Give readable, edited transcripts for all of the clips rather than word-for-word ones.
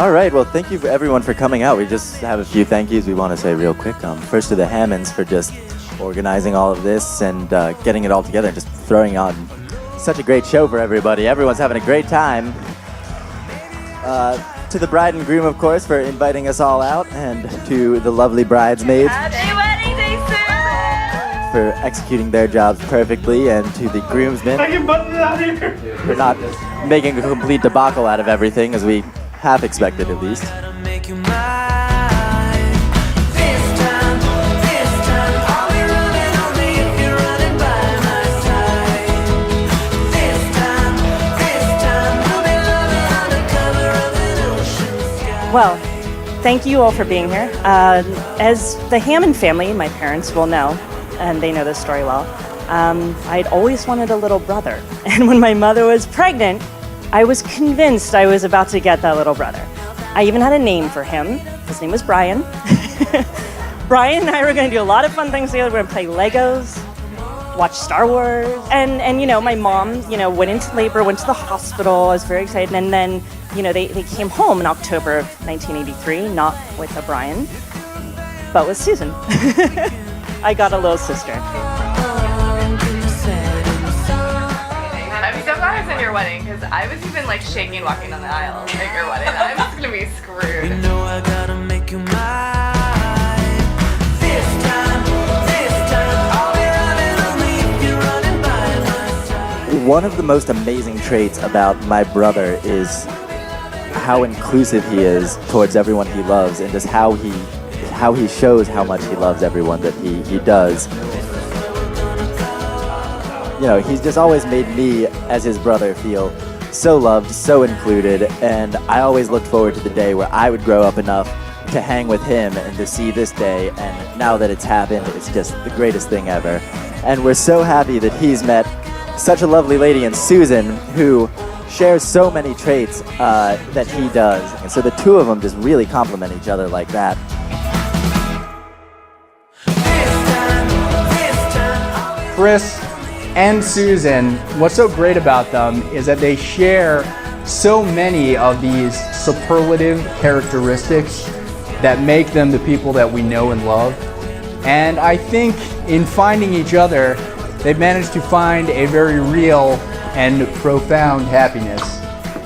All right, well, thank you everyone for coming out. We just have a few thank yous we want to say real quick. First to the Hammonds for just organizing all of this and getting it all together and just throwing on such a great show for everybody. Everyone's having a great time. To the bride and groom, of course, for inviting us all out, and to the lovely bridesmaids for executing their jobs perfectly, and to the groomsmen for not making a complete debacle out of everything, as we half expected at least. Well, thank you all for being here. As the Hammond family, my parents will know, and they know this story well, I'd always wanted a little brother. And when my mother was pregnant, I was convinced I was about to get that little brother. I even had a name for him. His name was Brian. Brian and I were going to do a lot of fun things together. We were going to play Legos, watch Star Wars. And you know, my mom, went into labor, went to the hospital. I was very excited. And then, they came home in October of 1983, not with a Brian, but with Susan. I got a little sister. I'm so glad I was in your wedding, because I was even shaking walking down the aisle at your wedding. I'm just gonna be screwed. You know I gotta make you mine. This time, I'll be running only if you're running by my side. One of the most amazing traits about my brother is how inclusive he is towards everyone he loves, and just how he shows how much he loves everyone that he does. He's just always made me, as his brother, feel so loved, so included, and I always looked forward to the day where I would grow up enough to hang with him and to see this day, and now that it's happened, it's just the greatest thing ever. And we're so happy that he's met such a lovely lady in Susan, who shares so many traits that he does, and so the two of them just really complement each other like that. Chris and Susan, what's so great about them is that they share so many of these superlative characteristics that make them the people that we know and love. And I think in finding each other, they've managed to find a very real and profound happiness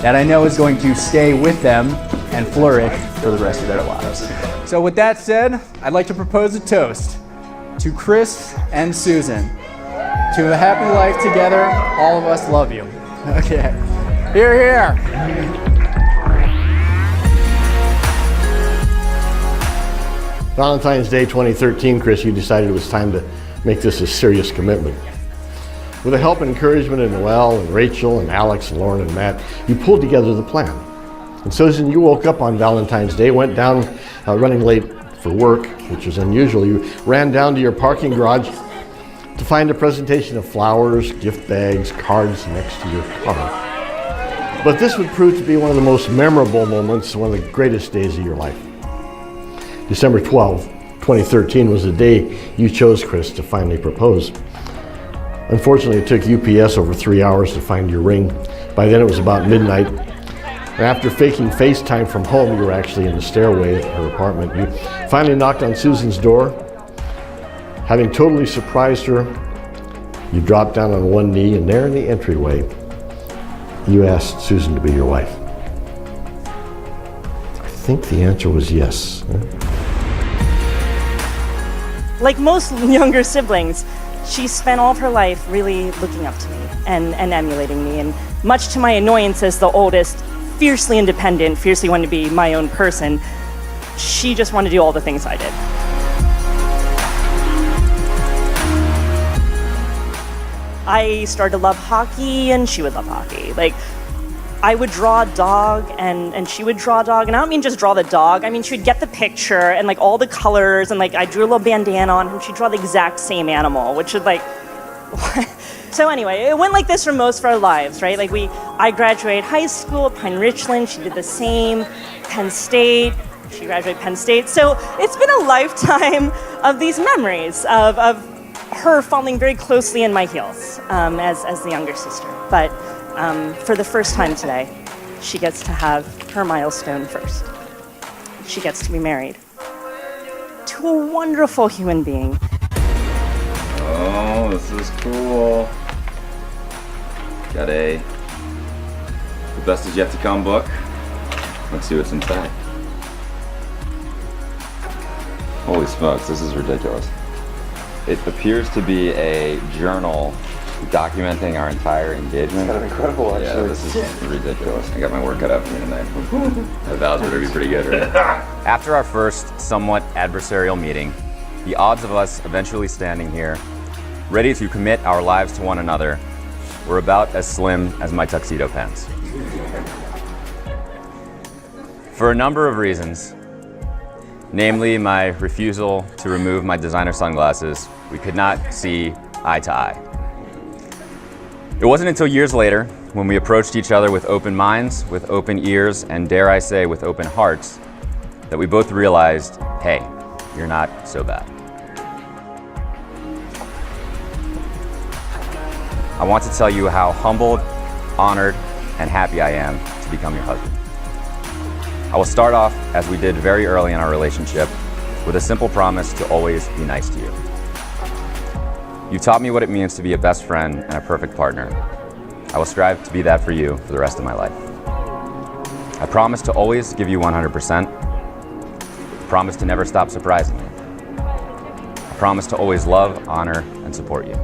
that I know is going to stay with them and flourish for the rest of their lives. So with that said, I'd like to propose a toast to Chris and Susan. To a happy life together, all of us love you. Okay. Hear, hear. Valentine's Day 2013, Chris, you decided it was time to make this a serious commitment. With the help and encouragement of Noelle and Rachel and Alex and Lauren and Matt, you pulled together the plan. And Susan, you woke up on Valentine's Day, went down running late for work, which is unusual. You ran down to your parking garage to find a presentation of flowers, gift bags, cards next to your car. But this would prove to be one of the most memorable moments, one of the greatest days of your life. December 12, 2013 was the day you chose, Chris, to finally propose. Unfortunately, it took UPS over 3 hours to find your ring. By then it was about midnight. After faking FaceTime from home, you were actually in the stairway at her apartment. You finally knocked on Susan's door. Having totally surprised her, you dropped down on one knee, and there in the entryway, you asked Susan to be your wife. I think the answer was yes. Like most younger siblings, she spent all of her life really looking up to me and emulating me, and much to my annoyance as the oldest, fiercely independent, fiercely wanted to be my own person, she just wanted to do all the things I did. I started to love hockey, and she would love hockey. I would draw a dog, and she would draw a dog, and I don't mean just draw the dog, I mean she would get the picture, and all the colors, and I drew a little bandana on, and she'd draw the exact same animal, which is So anyway, it went like this for most of our lives, right? I graduated high school at Pine Richland, she did the same, Penn State, she graduated Penn State, so it's been a lifetime of these memories of her falling very closely in my heels as the younger sister. But for the first time today, she gets to have her milestone first. She gets to be married to a wonderful human being. Oh, this is cool. Got a The Best Is Yet to Come book. Let's see what's inside. Holy smokes, this is ridiculous. It appears to be a journal documenting our entire engagement. It's kind of incredible, actually. Yeah, this is ridiculous. I got my work cut out for me tonight. That vows better be pretty good, right? After our first somewhat adversarial meeting, the odds of us eventually standing here, ready to commit our lives to one another, were about as slim as my tuxedo pants. For a number of reasons, namely my refusal to remove my designer sunglasses, we could not see eye to eye. It wasn't until years later, when we approached each other with open minds, with open ears, and dare I say, with open hearts, that we both realized, hey, you're not so bad. I want to tell you how humbled, honored, and happy I am to become your husband. I will start off, as we did very early in our relationship, with a simple promise to always be nice to you. You taught me what it means to be a best friend and a perfect partner. I will strive to be that for you for the rest of my life. I promise to always give you 100%. I promise to never stop surprising you. I promise to always love, honor, and support you.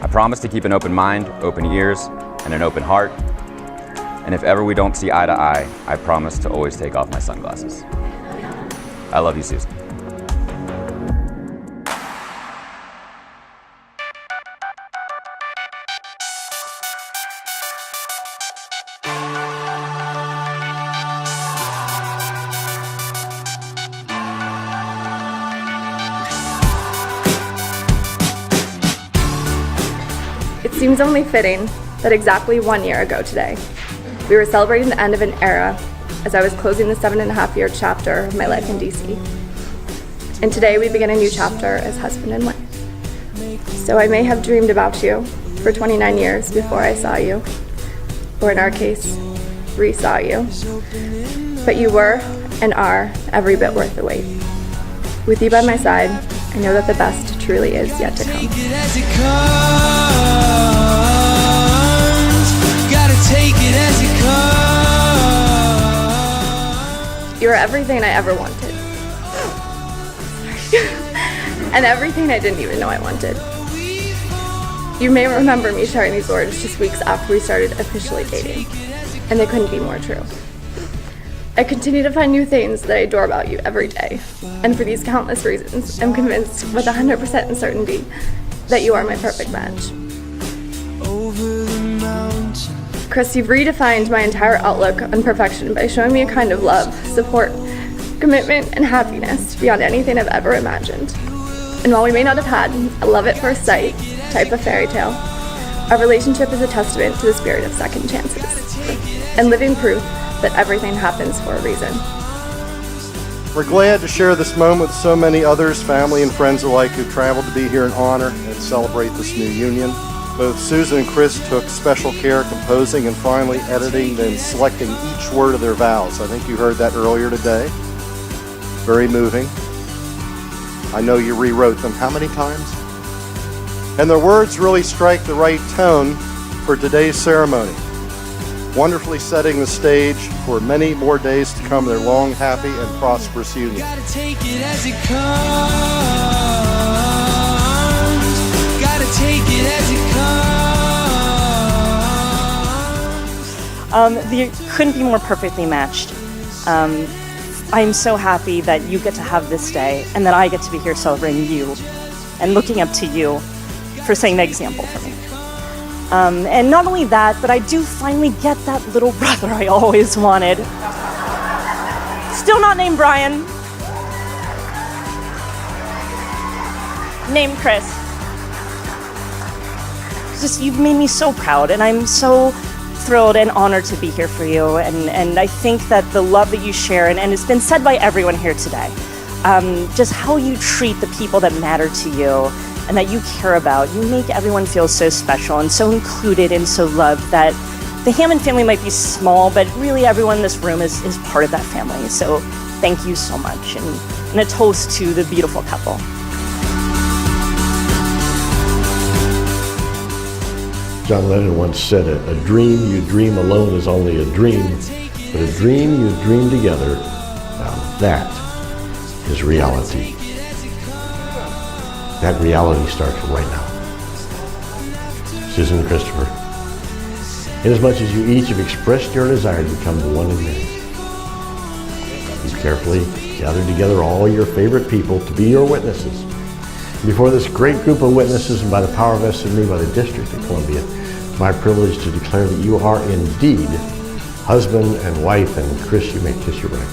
I promise to keep an open mind, open ears, and an open heart. And if ever we don't see eye to eye, I promise to always take off my sunglasses. I love you, Susan. It seems only fitting that exactly 1 year ago today, we were celebrating the end of an era as I was closing the 7.5-year chapter of my life in DC. And today we begin a new chapter as husband and wife. So I may have dreamed about you for 29 years before I saw you, or in our case, re-saw you. But you were and are every bit worth the wait. With you by my side, I know that the best truly is yet to come. You are everything I ever wanted. And everything I didn't even know I wanted. You may remember me sharing these words just weeks after we started officially dating, and they couldn't be more true. I continue to find new things that I adore about you every day, and for these countless reasons, I'm convinced with 100% certainty that you are my perfect match. Chris, you've redefined my entire outlook on perfection by showing me a kind of love, support, commitment, and happiness beyond anything I've ever imagined. And while we may not have had a love at first sight type of fairy tale, our relationship is a testament to the spirit of second chances and living proof that everything happens for a reason. We're glad to share this moment with so many others, family and friends alike, who traveled to be here in honor and celebrate this new union. Both Susan and Chris took special care composing and finally editing, then selecting each word of their vows. I think you heard that earlier today. Very moving. I know you rewrote them how many times? And their words really strike the right tone for today's ceremony, wonderfully setting the stage for many more days to come, their long, happy, and prosperous union. Gotta take it as it comes. Gotta take it as it comes. They couldn't be more perfectly matched. I'm so happy that you get to have this day and that I get to be here celebrating you and looking up to you for setting the example for me. And not only that, but I do finally get that little brother I always wanted. Still not named Brian. Named Chris. Just, you've made me so proud, and I'm so thrilled and honored to be here for you. And I think that the love that you share, and it's been said by everyone here today, just how you treat the people that matter to you and that you care about, you make everyone feel so special and so included and so loved that the Hammond family might be small, but really everyone in this room is part of that family. So thank you so much, and a toast to the beautiful couple. John Lennon once said, a dream you dream alone is only a dream, but a dream you dream together, now that is reality. That reality starts right now. Susan and Christopher, inasmuch as you each have expressed your desire to become the one in many, you carefully gathered together all your favorite people to be your witnesses. Before this great group of witnesses, and by the power vested in me by the District of Columbia, it's my privilege to declare that you are indeed husband and wife, and Chris, you may kiss your bride.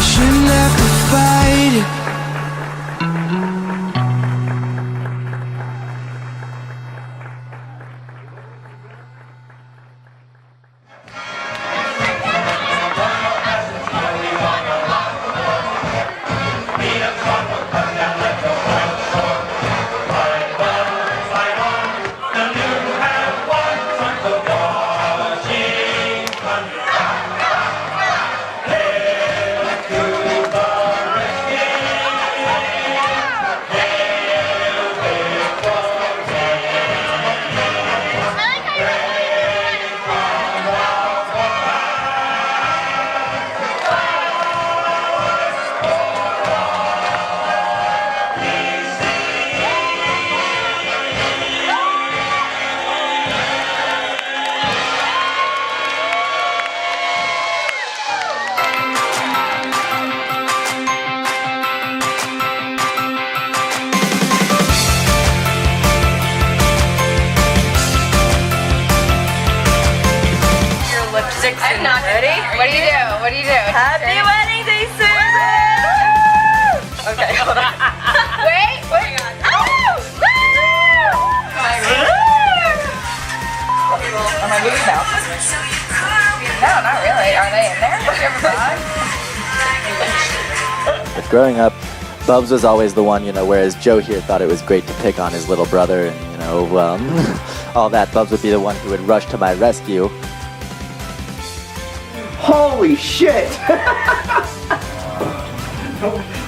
Shouldn't have to fight it. I'm not ready. What do you do? What do you do? Happy wedding day, Susan! Okay, hold on. Wait. Am I moving now? No, not really. Are they in there? Do you have a bag? But growing up, Bubs was always the one, whereas Joe here thought it was great to pick on his little brother and, all that. Bubs would be the one who would rush to my rescue. Holy shit!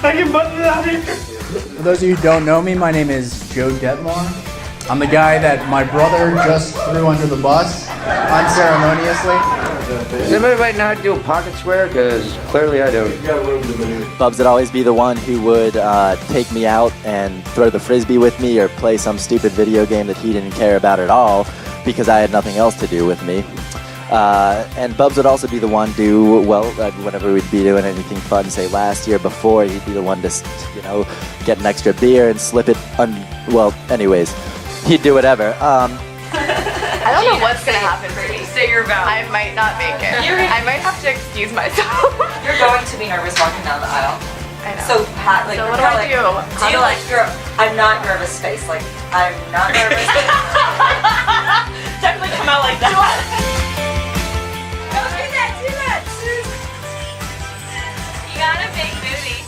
I can button it out here. For those of you who don't know me, my name is Joe Detmar. I'm the guy that my brother just threw under the bus unceremoniously. Does anybody know how to do a pocket square? Because clearly I don't. Bubs would always be the one who would take me out and throw the frisbee with me or play some stupid video game that he didn't care about at all because I had nothing else to do with me. And Bubs would also be the one to, whenever we'd be doing anything fun, say last year before, he'd be the one to, get an extra beer and slip it anyways, he'd do whatever. I don't know what's gonna happen for me. Say your vow. I might not make it. I might have to excuse myself. You're going to be nervous walking down the aisle. I know. So Pat, So what do I do? Do you like your I'm not nervous face? Like I'm not nervous. Definitely come out like that. Don't do that. Do that. You got a big booty.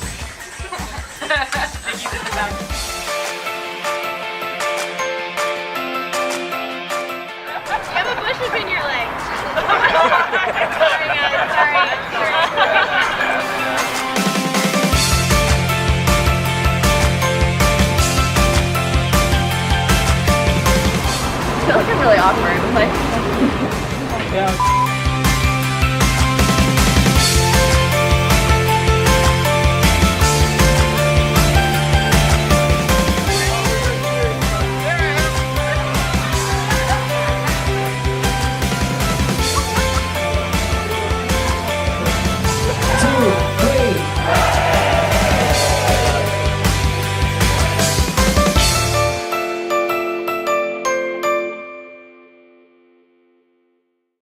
You have a bush between your legs. Sorry guys, sorry. I feel like I'm really awkward. Like, Yeah.